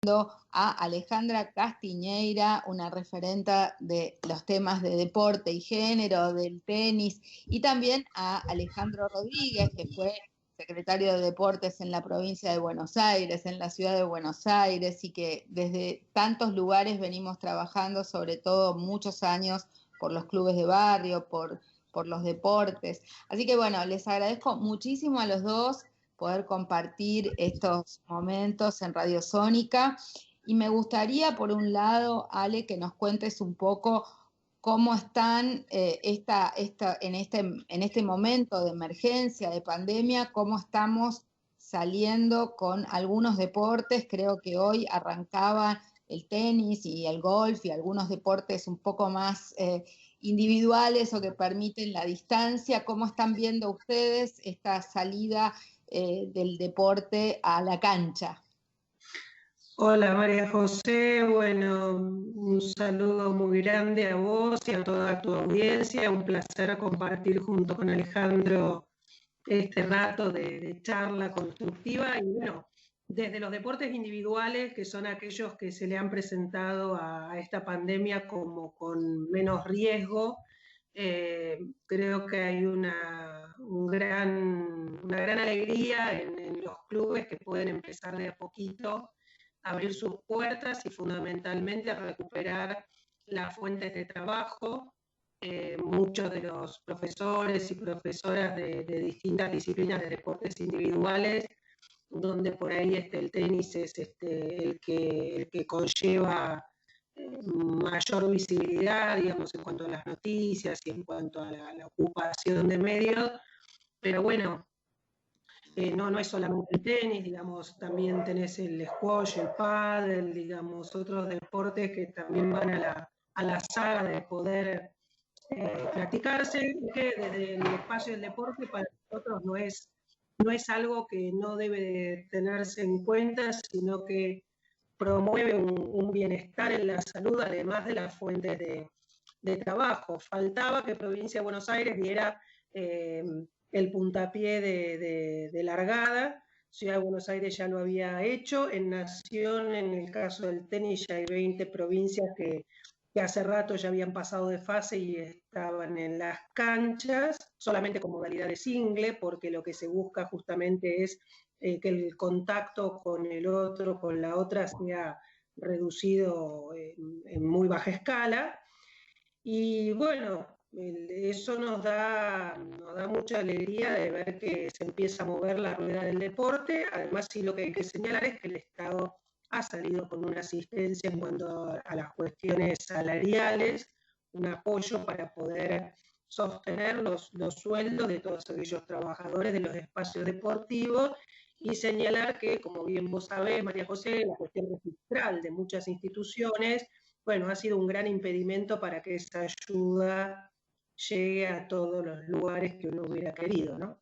a Alejandra Castiñeira, una referenta de los temas de deporte y género, del tenis, y también a Alejandro Rodríguez, que fue secretario de Deportes en la provincia de Buenos Aires, en la ciudad de Buenos Aires, y que desde tantos lugares venimos trabajando, sobre todo muchos años, por los clubes de barrio, por los deportes. Así que bueno, les agradezco muchísimo a los dos poder compartir estos momentos en Radio Sónica. Y me gustaría, por un lado, Ale, que nos cuentes un poco cómo están en este momento de emergencia, de pandemia, cómo estamos saliendo con algunos deportes. Creo que hoy arrancaba el tenis y el golf y algunos deportes un poco más individuales o que permiten la distancia. ¿Cómo están viendo ustedes esta salida del deporte a la cancha? Hola María José, bueno, un saludo muy grande a vos y a toda tu audiencia, un placer compartir junto con Alejandro este rato de charla constructiva y bueno, desde los deportes individuales, que son aquellos que se le han presentado a esta pandemia como con menos riesgo, creo que hay una gran alegría en los clubes que pueden empezar de a poquito a abrir sus puertas y fundamentalmente a recuperar las fuentes de trabajo. Muchos de los profesores y profesoras de distintas disciplinas de deportes individuales, donde por ahí el tenis es el que conlleva mayor visibilidad, digamos, en cuanto a las noticias y en cuanto a la ocupación de medios, pero bueno, no es solamente el tenis, digamos, también tenés el squash, el pádel, digamos, otros deportes que también van a la saga de poder practicarse, que desde el espacio del deporte para nosotros no es algo que no debe tenerse en cuenta, sino que promueve un bienestar en la salud, además de las fuentes de trabajo. Faltaba que Provincia de Buenos Aires diera el puntapié de largada. Ciudad de Buenos Aires ya lo había hecho. En Nación, en el caso del tenis, ya hay 20 provincias que hace rato ya habían pasado de fase y estaban en las canchas, solamente con modalidad de single, porque lo que se busca justamente es que el contacto con el otro, con la otra, sea reducido en muy baja escala. Y bueno, eso nos da mucha alegría de ver que se empieza a mover la rueda del deporte. Además, sí, lo que hay que señalar es que el Estado ha salido con una asistencia en cuanto a las cuestiones salariales, un apoyo para poder sostener los sueldos de todos aquellos trabajadores de los espacios deportivos y señalar que, como bien vos sabés, María José, la cuestión registral de muchas instituciones, bueno, ha sido un gran impedimento para que esa ayuda llegue a todos los lugares que uno hubiera querido, ¿no?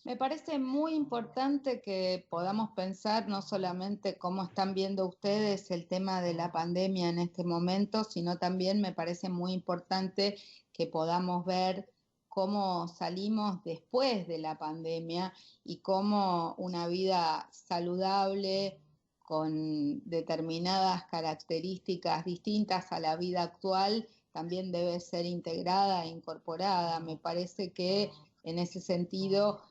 Me parece muy importante que podamos pensar no solamente cómo están viendo ustedes el tema de la pandemia en este momento, sino también me parece muy importante que podamos ver cómo salimos después de la pandemia y cómo una vida saludable con determinadas características distintas a la vida actual también debe ser integrada e incorporada. Me parece que en ese sentido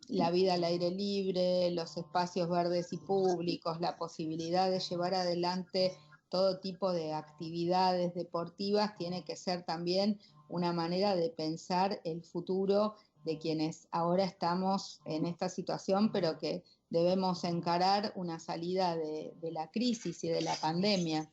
la vida al aire libre, los espacios verdes y públicos, la posibilidad de llevar adelante todo tipo de actividades deportivas tiene que ser también una manera de pensar el futuro de quienes ahora estamos en esta situación, pero que debemos encarar una salida de la crisis y de la pandemia.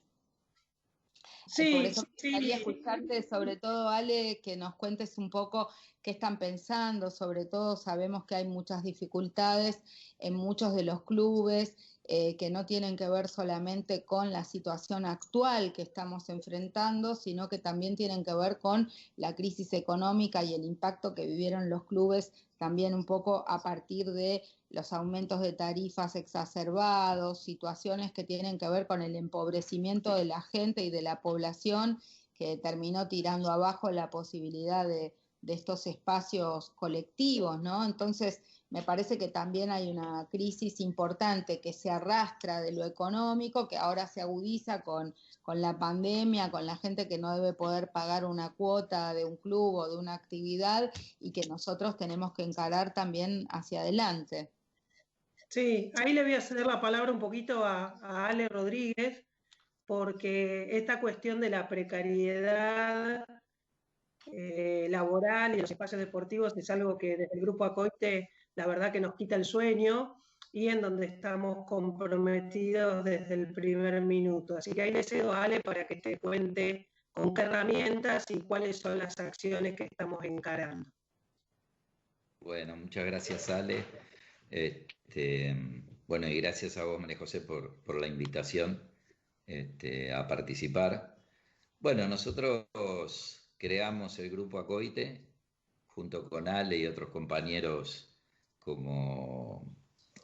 Sí, por eso me gustaría escucharte, sobre todo, Ale, que nos cuentes un poco qué están pensando. Sobre todo sabemos que hay muchas dificultades en muchos de los clubes que no tienen que ver solamente con la situación actual que estamos enfrentando, sino que también tienen que ver con la crisis económica y el impacto que vivieron los clubes también un poco a partir de los aumentos de tarifas exacerbados, situaciones que tienen que ver con el empobrecimiento de la gente y de la población, que terminó tirando abajo la posibilidad de estos espacios colectivos, ¿no? Entonces, me parece que también hay una crisis importante que se arrastra de lo económico, que ahora se agudiza con la pandemia, con la gente que no debe poder pagar una cuota de un club o de una actividad, y que nosotros tenemos que encarar también hacia adelante. Sí, ahí le voy a ceder la palabra un poquito a Ale Rodríguez, porque esta cuestión de la precariedad laboral y los espacios deportivos es algo que desde el Grupo Acoite la verdad que nos quita el sueño y en donde estamos comprometidos desde el primer minuto. Así que ahí le cedo a Ale para que te cuente con qué herramientas y cuáles son las acciones que estamos encarando. Bueno, muchas gracias, Ale. Bueno, y gracias a vos, María José, por la invitación a participar. Bueno, nosotros creamos el Grupo Acoite junto con Ale y otros compañeros como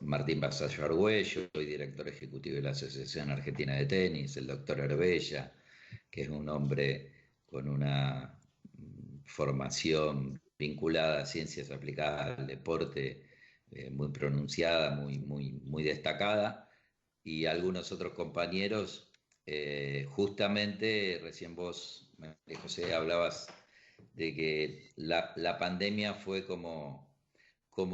Martín Basallo Argüello, soy director ejecutivo de la Asociación Argentina de Tenis, el doctor Herbella, que es un hombre con una formación vinculada a ciencias aplicadas al deporte muy pronunciada, muy destacada, y algunos otros compañeros. Justamente recién vos, María José, hablabas de que la pandemia fue como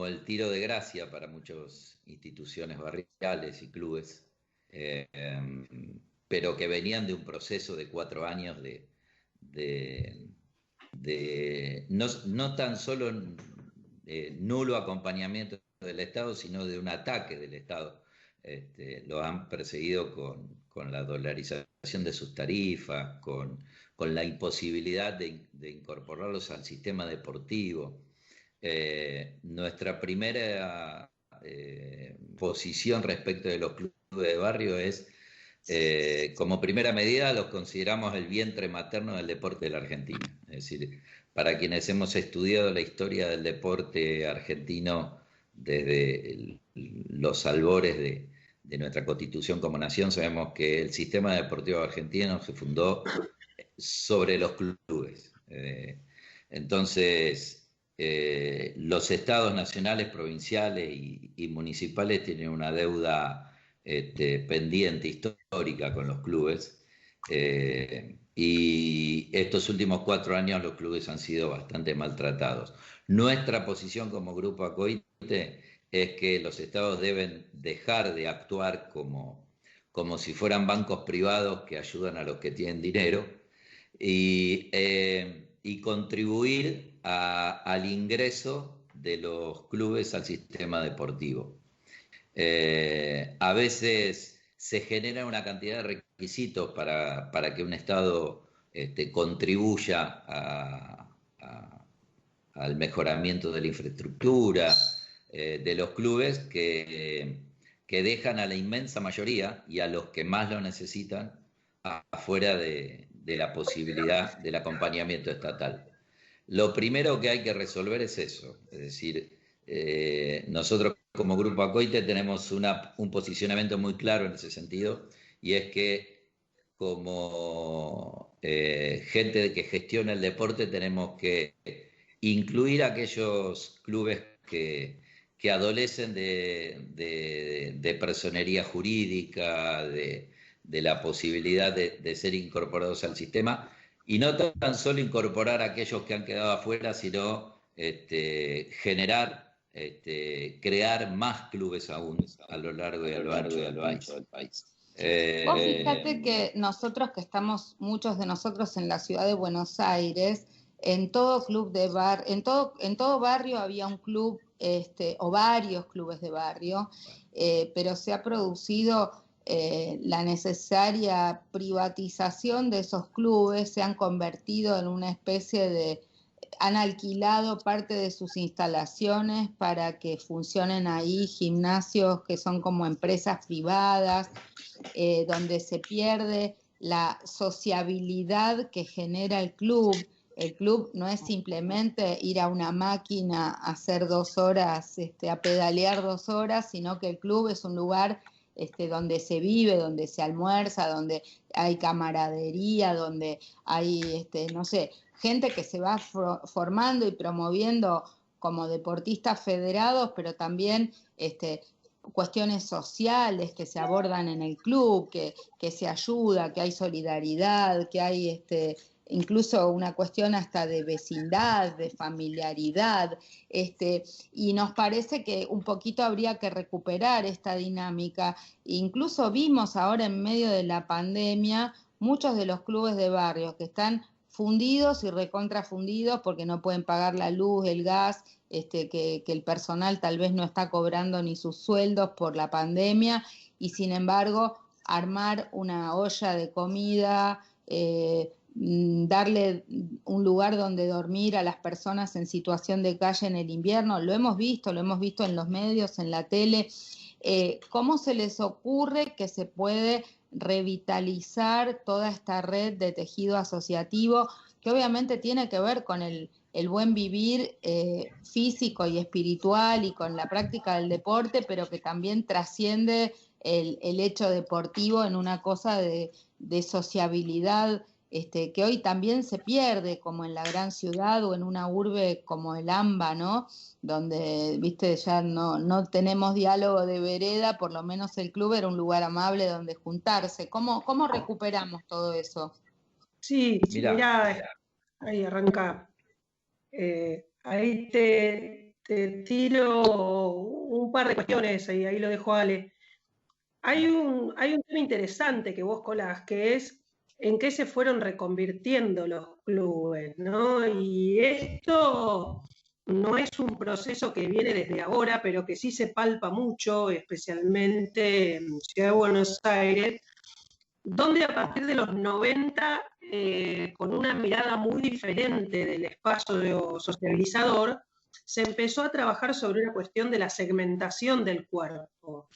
el tiro de gracia para muchas instituciones barriales y clubes, pero que venían de un proceso de 4 años de no tan solo nulo acompañamiento del Estado, sino de un ataque del Estado. Lo han perseguido con la dolarización de sus tarifas, con la imposibilidad de incorporarlos al sistema deportivo. Nuestra primera posición respecto de los clubes de barrio es, como primera medida, los consideramos el vientre materno del deporte de la Argentina. Es decir, para quienes hemos estudiado la historia del deporte argentino desde los albores de nuestra constitución como nación, sabemos que el sistema deportivo argentino se fundó sobre los clubes. Entonces, los estados nacionales, provinciales y municipales tienen una deuda pendiente histórica con los clubes, y estos últimos 4 años los clubes han sido bastante maltratados. Nuestra posición como Grupo Acoite es que los estados deben dejar de actuar como si fueran bancos privados que ayudan a los que tienen dinero, y contribuir al ingreso de los clubes al sistema deportivo. A veces se genera una cantidad de requisitos para que un Estado contribuya al mejoramiento de la infraestructura de los clubes que dejan a la inmensa mayoría y a los que más lo necesitan afuera de la posibilidad del acompañamiento estatal. Lo primero que hay que resolver es eso, es decir, nosotros como Grupo Acoite tenemos un posicionamiento muy claro en ese sentido, y es que como gente que gestiona el deporte tenemos que incluir a aquellos clubes que adolecen de personería jurídica, de la posibilidad de ser incorporados al sistema, y no tan solo incorporar a aquellos que han quedado afuera, sino generar, crear más clubes aún a lo largo y a lo ancho del país. Vos fíjate que nosotros, que estamos, muchos de nosotros en la ciudad de Buenos Aires, en todo club de bar, en todo barrio había un club, o varios clubes de barrio, pero se ha producido la necesaria privatización de esos clubes, se han convertido en una especie de, han alquilado parte de sus instalaciones para que funcionen ahí gimnasios que son como empresas privadas, donde se pierde la sociabilidad que genera el club. El club no es simplemente ir a una máquina a hacer 2 horas, a pedalear 2 horas, sino que el club es un lugar donde se vive, donde se almuerza, donde hay camaradería, donde hay, no sé, gente que se va formando y promoviendo como deportistas federados, pero también cuestiones sociales que se abordan en el club, que se ayuda, que hay solidaridad, que hay incluso una cuestión hasta de vecindad, de familiaridad, y nos parece que un poquito habría que recuperar esta dinámica. Incluso vimos ahora en medio de la pandemia muchos de los clubes de barrio que están fundidos y recontrafundidos porque no pueden pagar la luz, el gas, que el personal tal vez no está cobrando ni sus sueldos por la pandemia, y sin embargo armar una olla de comida, darle un lugar donde dormir a las personas en situación de calle en el invierno, lo hemos visto en los medios, en la tele. ¿Cómo se les ocurre que se puede revitalizar toda esta red de tejido asociativo que obviamente tiene que ver con el buen vivir físico y espiritual y con la práctica del deporte, pero que también trasciende el hecho deportivo en una cosa de sociabilidad que hoy también se pierde, como en la gran ciudad o en una urbe como el AMBA, ¿no? Donde, viste, ya no tenemos diálogo de vereda, por lo menos el club era un lugar amable donde juntarse. ¿Cómo recuperamos todo eso? Sí, mirá, ahí arranca. Ahí te tiro un par de cuestiones, ahí lo dejo a Ale. Hay un tema interesante que vos colás, que es en qué se fueron reconvirtiendo los clubes, ¿no? Y esto no es un proceso que viene desde ahora, pero que sí se palpa mucho, especialmente en Ciudad de Buenos Aires, donde a partir de los 90, con una mirada muy diferente del espacio sociabilizador, se empezó a trabajar sobre una cuestión de la segmentación del cuerpo.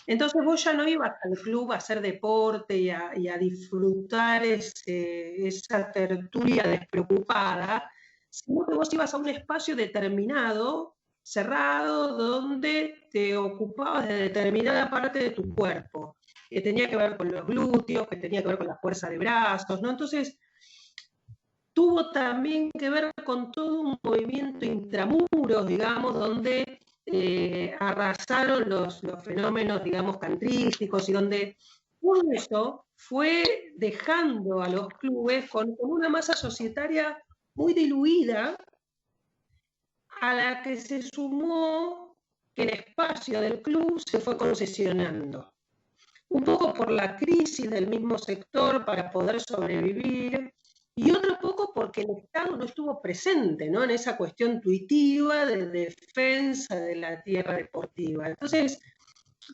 Entonces vos ya no ibas al club a hacer deporte y a disfrutar esa tertulia despreocupada, sino que vos ibas a un espacio determinado, cerrado, donde te ocupabas de determinada parte de tu cuerpo, que tenía que ver con los glúteos, que tenía que ver con la fuerza de brazos, ¿no? Entonces tuvo también que ver con todo un movimiento intramuros, digamos, donde arrasaron los fenómenos, digamos, cantrísticos, y donde todo eso fue dejando a los clubes con una masa societaria muy diluida, a la que se sumó que el espacio del club se fue concesionando. Un poco por la crisis del mismo sector para poder sobrevivir, y otro poco porque el Estado no estuvo presente, ¿no?, en esa cuestión tuitiva de defensa de la tierra deportiva. Entonces,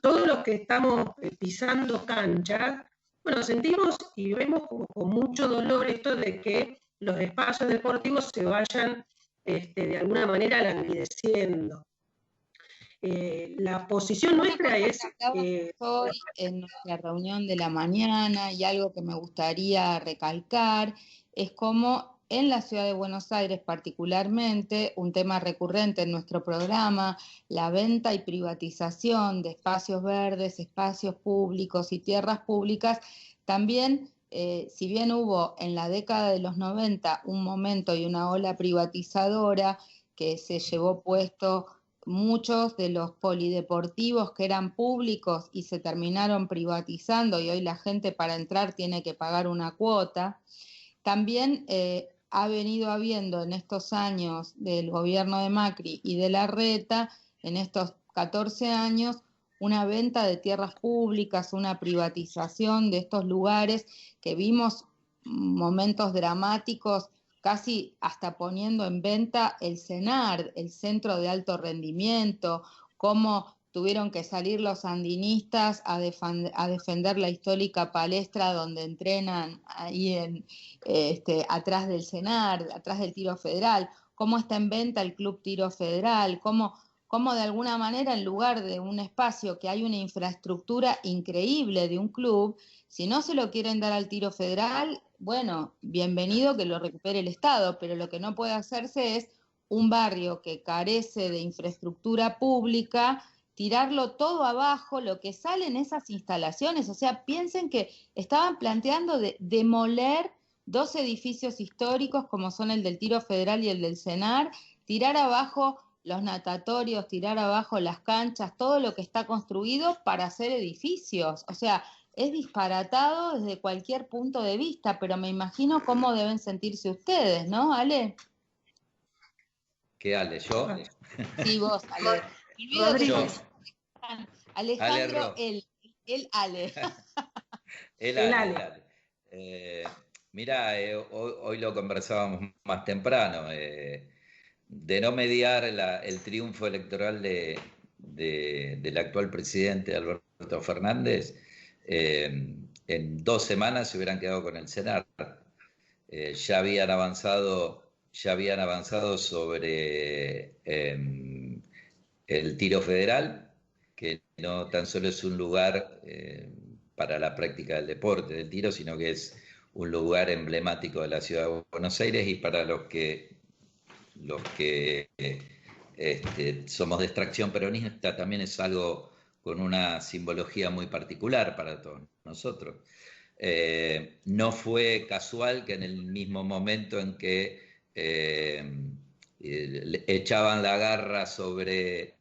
todos los que estamos pisando cancha, bueno, sentimos y vemos con mucho dolor esto de que los espacios deportivos se vayan de alguna manera languideciendo. La posición nuestra es... hoy en nuestra reunión de la mañana, y algo que me gustaría recalcar, es cómo en la ciudad de Buenos Aires particularmente, un tema recurrente en nuestro programa, la venta y privatización de espacios verdes, espacios públicos y tierras públicas, también, si bien hubo en la década de los 90 un momento y una ola privatizadora que se llevó puesto muchos de los polideportivos que eran públicos y se terminaron privatizando, y hoy la gente para entrar tiene que pagar una cuota. También ha venido habiendo en estos años del gobierno de Macri y de Larreta, en estos 14 años, una venta de tierras públicas, una privatización de estos lugares que vimos momentos dramáticos, casi hasta poniendo en venta el CENAR, el Centro de Alto Rendimiento, cómo tuvieron que salir los sandinistas a defender la histórica palestra donde entrenan ahí atrás del CENAR, atrás del Tiro Federal, cómo está en venta el Club Tiro Federal, cómo de alguna manera en lugar de un espacio que hay una infraestructura increíble de un club, si no se lo quieren dar al Tiro Federal, bueno, bienvenido que lo recupere el Estado, pero lo que no puede hacerse es un barrio que carece de infraestructura pública, tirarlo todo abajo, lo que sale en esas instalaciones. O sea, piensen que estaban planteando de demoler 2 edificios históricos como son el del Tiro Federal y el del CENAR, tirar abajo los natatorios, tirar abajo las canchas, todo lo que está construido para hacer edificios. O sea, es disparatado desde cualquier punto de vista, pero me imagino cómo deben sentirse ustedes, ¿no, Ale? ¿Qué Ale? ¿Yo? Sí, vos, Ale. Rodrigo. Alejandro, el Ale. El Ale. Mirá, hoy lo conversábamos más temprano. De no mediar el triunfo electoral del actual presidente Alberto Fernández, en 2 semanas se hubieran quedado con el Senado. Ya habían avanzado sobre el tiro federal, que no tan solo es un lugar para la práctica del deporte del tiro, sino que es un lugar emblemático de la ciudad de Buenos Aires, y para los que somos de extracción peronista también es algo con una simbología muy particular para todos nosotros. No fue casual que en el mismo momento en que echaban la garra sobre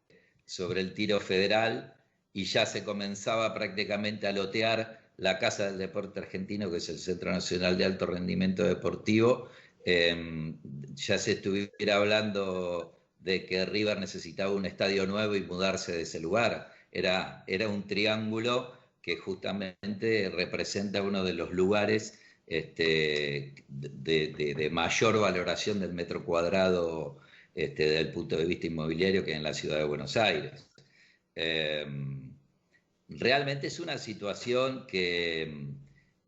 el tiro federal y ya se comenzaba prácticamente a lotear la Casa del Deporte Argentino, que es el Centro Nacional de Alto Rendimiento Deportivo, ya se estuviera hablando de que River necesitaba un estadio nuevo y mudarse de ese lugar. Era un triángulo que justamente representa uno de los lugares de mayor valoración del metro cuadrado desde el punto de vista inmobiliario que en la ciudad de Buenos Aires. Realmente es una situación que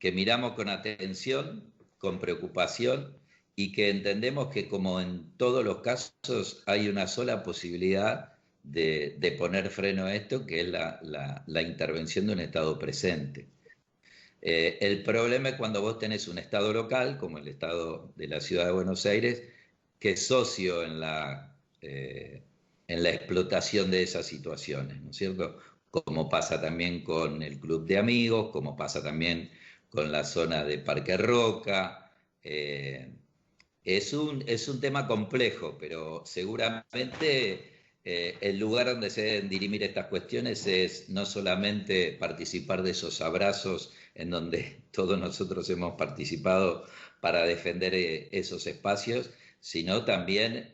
miramos con atención, con preocupación, y que entendemos que, como en todos los casos, hay una sola posibilidad de poner freno a esto, que es la intervención de un Estado presente. El problema es cuando vos tenés un Estado local, como el Estado de la Ciudad de Buenos Aires, que es socio en la explotación de esas situaciones, ¿no es cierto? Como pasa también con el Club de Amigos, como pasa también con la zona de Parque Roca. Es un tema complejo, pero seguramente el lugar donde se deben dirimir estas cuestiones es no solamente participar de esos abrazos en donde todos nosotros hemos participado para defender esos espacios, sino también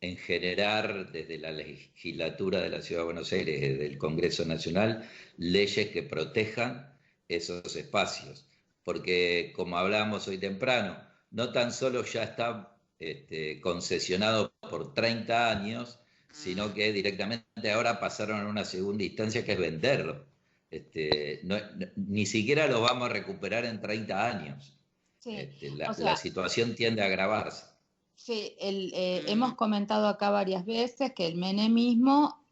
en generar desde la legislatura de la Ciudad de Buenos Aires, desde el Congreso Nacional, leyes que protejan esos espacios. Porque, como hablábamos hoy temprano, no tan solo ya está concesionado por 30 años, sino que directamente ahora pasaron a una segunda instancia, que es venderlo. Ni siquiera lo vamos a recuperar en 30 años. Sí, la situación tiende a agravarse. Sí, hemos comentado acá varias veces que el menemismo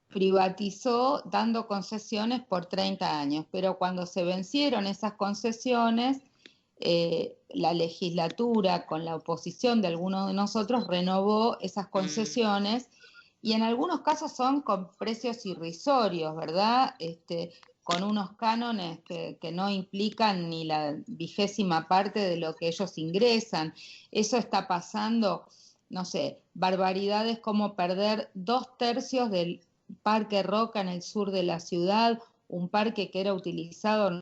privatizó dando concesiones por 30 años, pero cuando se vencieron esas concesiones, la legislatura, con la oposición de algunos de nosotros, renovó esas concesiones, y en algunos casos son con precios irrisorios, ¿verdad? Con unos cánones que no implican ni la 20ª parte de lo que ellos ingresan. Eso está pasando, no sé, barbaridades como perder 2/3 del Parque Roca en el sur de la ciudad, un parque que era utilizado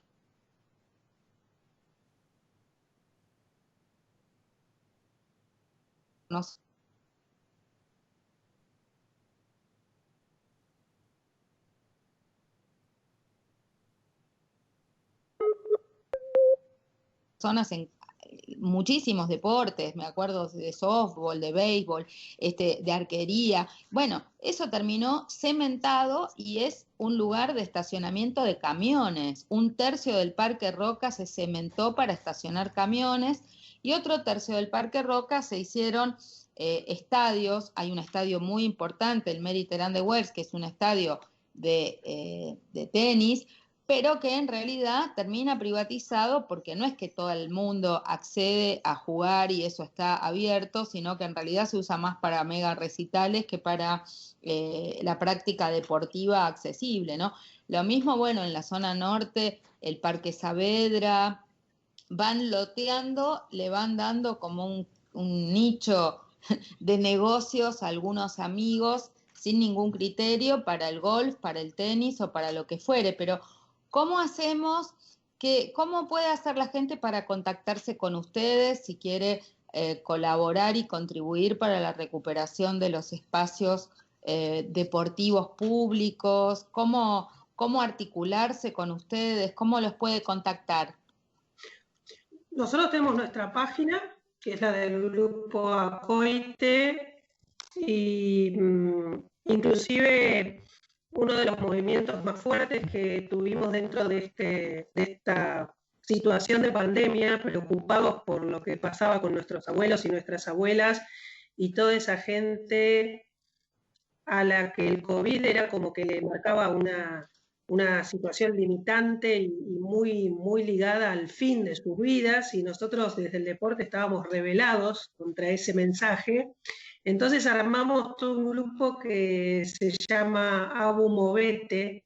no zonas en muchísimos deportes, me acuerdo de softball, de béisbol, de arquería. Bueno, eso terminó cementado y es un lugar de estacionamiento de camiones. 1/3 del Parque Roca se cementó para estacionar camiones, y otro tercio del Parque Roca se hicieron estadios. Hay un estadio muy importante, el Mary Terán de Wells, que es un estadio de tenis, pero que en realidad termina privatizado, porque no es que todo el mundo accede a jugar y eso está abierto, sino que en realidad se usa más para mega recitales que para la práctica deportiva accesible, ¿no? Lo mismo, bueno, en la zona norte, el Parque Saavedra, van loteando, le van dando como un nicho de negocios a algunos amigos sin ningún criterio para el golf, para el tenis o para lo que fuere. Pero ¿cómo hacemos? ¿Cómo puede hacer la gente para contactarse con ustedes si quiere colaborar y contribuir para la recuperación de los espacios deportivos públicos? ¿Cómo articularse con ustedes? ¿Cómo los puede contactar? Nosotros tenemos nuestra página, que es la del grupo Acoite, y inclusive uno de los movimientos más fuertes que tuvimos dentro de esta situación de pandemia, preocupados por lo que pasaba con nuestros abuelos y nuestras abuelas, y toda esa gente a la que el COVID era como que le marcaba una situación limitante y muy, muy ligada al fin de sus vidas, y nosotros desde el deporte estábamos rebelados contra ese mensaje. Entonces armamos todo un grupo que se llama Abu Movete,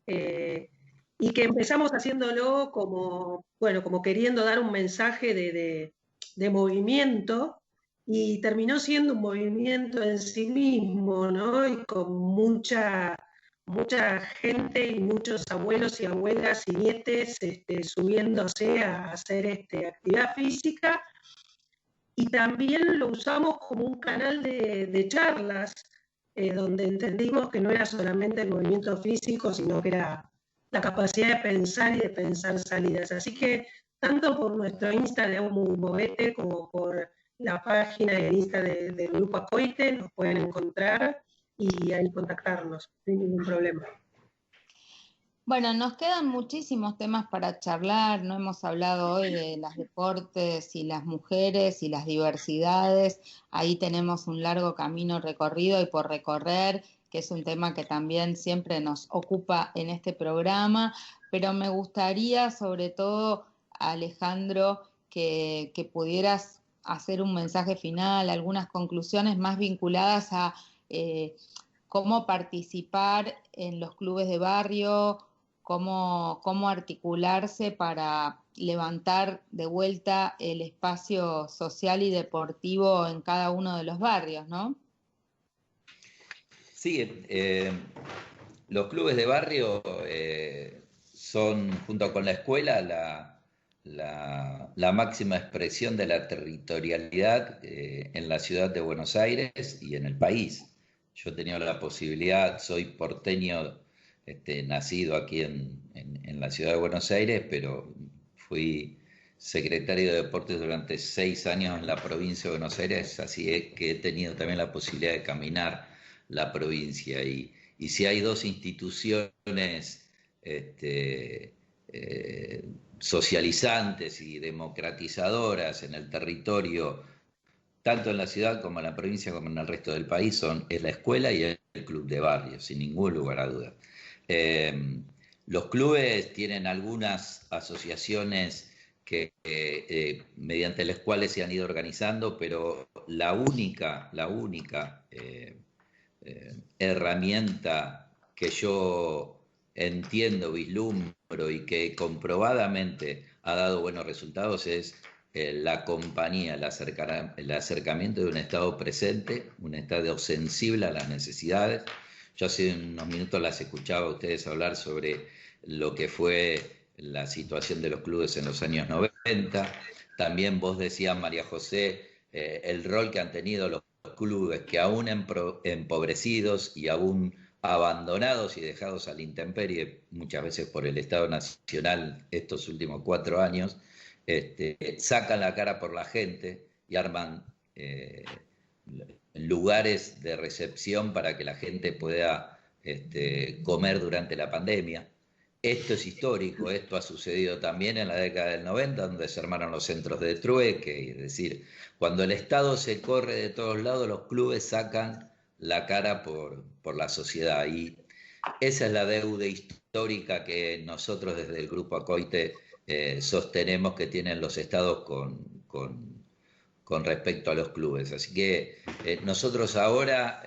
y que empezamos haciéndolo como, bueno, como queriendo dar un mensaje de movimiento, y terminó siendo un movimiento en sí mismo, ¿no? Y con mucha gente y muchos abuelos y abuelas y nietes subiéndose a hacer actividad física, y también lo usamos como un canal de charlas, donde entendimos que no era solamente el movimiento físico, sino que era la capacidad de pensar y de pensar salidas. Así que tanto por nuestro Insta de Movete como por la página y el Insta del Grupo Acoite nos pueden encontrar y ahí contactarnos sin ningún problema. Bueno, nos quedan muchísimos temas para charlar. No hemos hablado hoy de los deportes y las mujeres y las diversidades. Ahí tenemos un largo camino recorrido y por recorrer, que es un tema que también siempre nos ocupa en este programa. Pero me gustaría, sobre todo, Alejandro, que pudieras hacer un mensaje final, algunas conclusiones más vinculadas a cómo participar en los clubes de barrio, cómo articularse para levantar de vuelta el espacio social y deportivo en cada uno de los barrios, ¿no? Sí, los clubes de barrio son, junto con la escuela, la máxima expresión de la territorialidad en la ciudad de Buenos Aires y en el país. Yo he tenido la posibilidad, soy porteño, nacido aquí en la ciudad de Buenos Aires, pero fui secretario de Deportes durante 6 años en la provincia de Buenos Aires, así es que he tenido también la posibilidad de caminar la provincia. Y si hay dos instituciones socializantes y democratizadoras en el territorio, tanto en la ciudad como en la provincia como en el resto del país, es la escuela y el club de barrio, sin ningún lugar a dudas. Los clubes tienen algunas asociaciones mediante las cuales se han ido organizando, pero la única herramienta que yo entiendo, vislumbro y que comprobadamente ha dado buenos resultados es la compañía, el acercamiento de un Estado presente, un Estado sensible a las necesidades. Yo hace unos minutos las escuchaba a ustedes hablar sobre lo que fue la situación de los clubes en los años 90. También vos decías, María José, el rol que han tenido los clubes, que aún empobrecidos y aún abandonados y dejados a la intemperie, muchas veces por el Estado Nacional estos últimos 4 años, sacan la cara por la gente y arman lugares de recepción para que la gente pueda comer durante la pandemia. Esto es histórico, esto ha sucedido también en la década del 90, donde se armaron los centros de trueque, es decir, cuando el Estado se corre de todos lados, los clubes sacan la cara por la sociedad, y esa es la deuda histórica que nosotros desde el Grupo Acoite sostenemos que tienen los estados con respecto a los clubes. Así que nosotros ahora,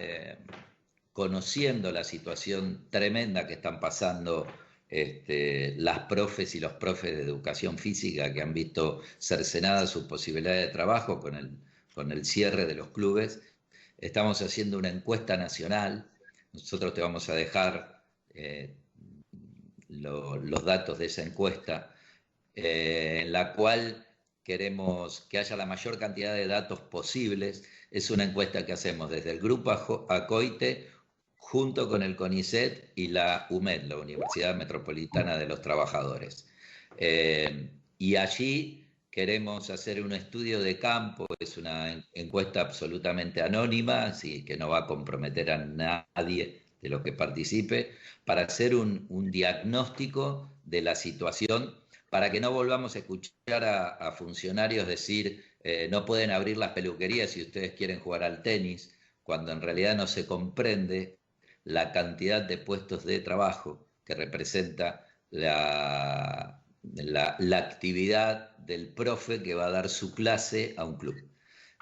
conociendo la situación tremenda que están pasando las profes y los profes de educación física que han visto cercenadas sus posibilidades de trabajo con el cierre de los clubes. Estamos haciendo una encuesta nacional. Nosotros te vamos a dejar los datos de esa encuesta, en la cual queremos que haya la mayor cantidad de datos posibles. Es una encuesta que hacemos desde el Grupo ACOITE, junto con el CONICET y la UMED, la Universidad Metropolitana de los Trabajadores. Y allí queremos hacer un estudio de campo. Es una encuesta absolutamente anónima, así que no va a comprometer a nadie de los que participe, para hacer un diagnóstico de la situación, para que no volvamos a escuchar a funcionarios decir no pueden abrir las peluquerías si ustedes quieren jugar al tenis, cuando en realidad no se comprende la cantidad de puestos de trabajo que representa la actividad del profe que va a dar su clase a un club.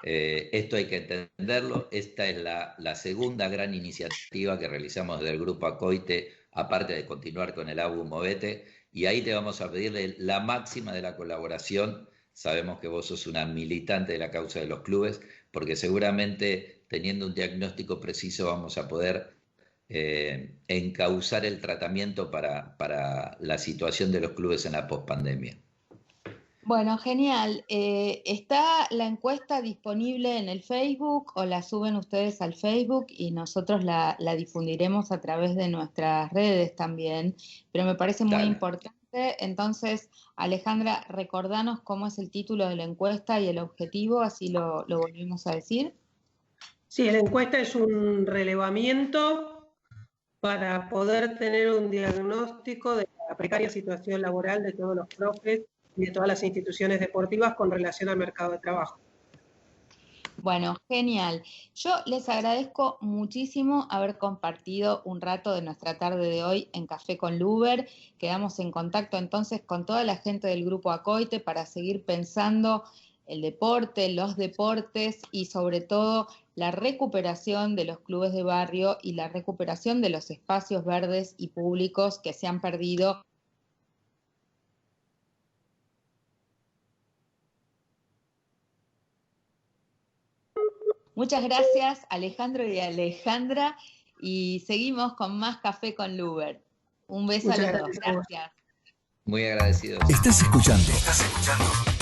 Esto hay que entenderlo. Esta es la segunda gran iniciativa que realizamos desde el Grupo ACOITE, aparte de continuar con el ABU Movete, y ahí te vamos a pedirle la máxima de la colaboración. Sabemos que vos sos una militante de la causa de los clubes, porque seguramente teniendo un diagnóstico preciso vamos a poder encauzar el tratamiento para la situación de los clubes en la pospandemia. Bueno, genial. ¿Está la encuesta disponible en el Facebook o la suben ustedes al Facebook y nosotros la difundiremos a través de nuestras redes también? Pero me parece muy importante. Entonces, Alejandra, recordanos cómo es el título de la encuesta y el objetivo, así lo volvimos a decir. Sí, la encuesta es un relevamiento para poder tener un diagnóstico de la precaria situación laboral de todos los profes y de todas las instituciones deportivas con relación al mercado de trabajo. Bueno, genial. Yo les agradezco muchísimo haber compartido un rato de nuestra tarde de hoy en Café con Luber. Quedamos en contacto entonces con toda la gente del Grupo ACOITE para seguir pensando el deporte, los deportes y sobre todo la recuperación de los clubes de barrio y la recuperación de los espacios verdes y públicos que se han perdido. Muchas gracias, Alejandro y Alejandra, y seguimos con más Café con Luber. Un beso a los dos. Gracias. Muy agradecido. Estás escuchando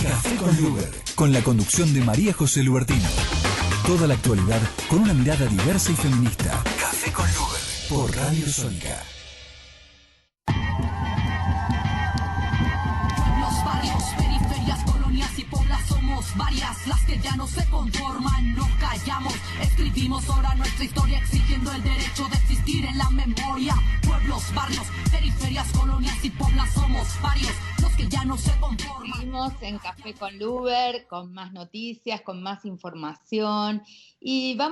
Café con Luber, con la conducción de María José Lubertino. Toda la actualidad con una mirada diversa y feminista. Café con Luber, por Radio Sónica. Varias las que ya no se conforman, no callamos, escribimos ahora nuestra historia exigiendo el derecho de existir en la memoria. Pueblos, barrios, periferias, colonias y poblas, somos varios los que ya no se conforman. Seguimos en Café con Luber, con más noticias, con más información y vamos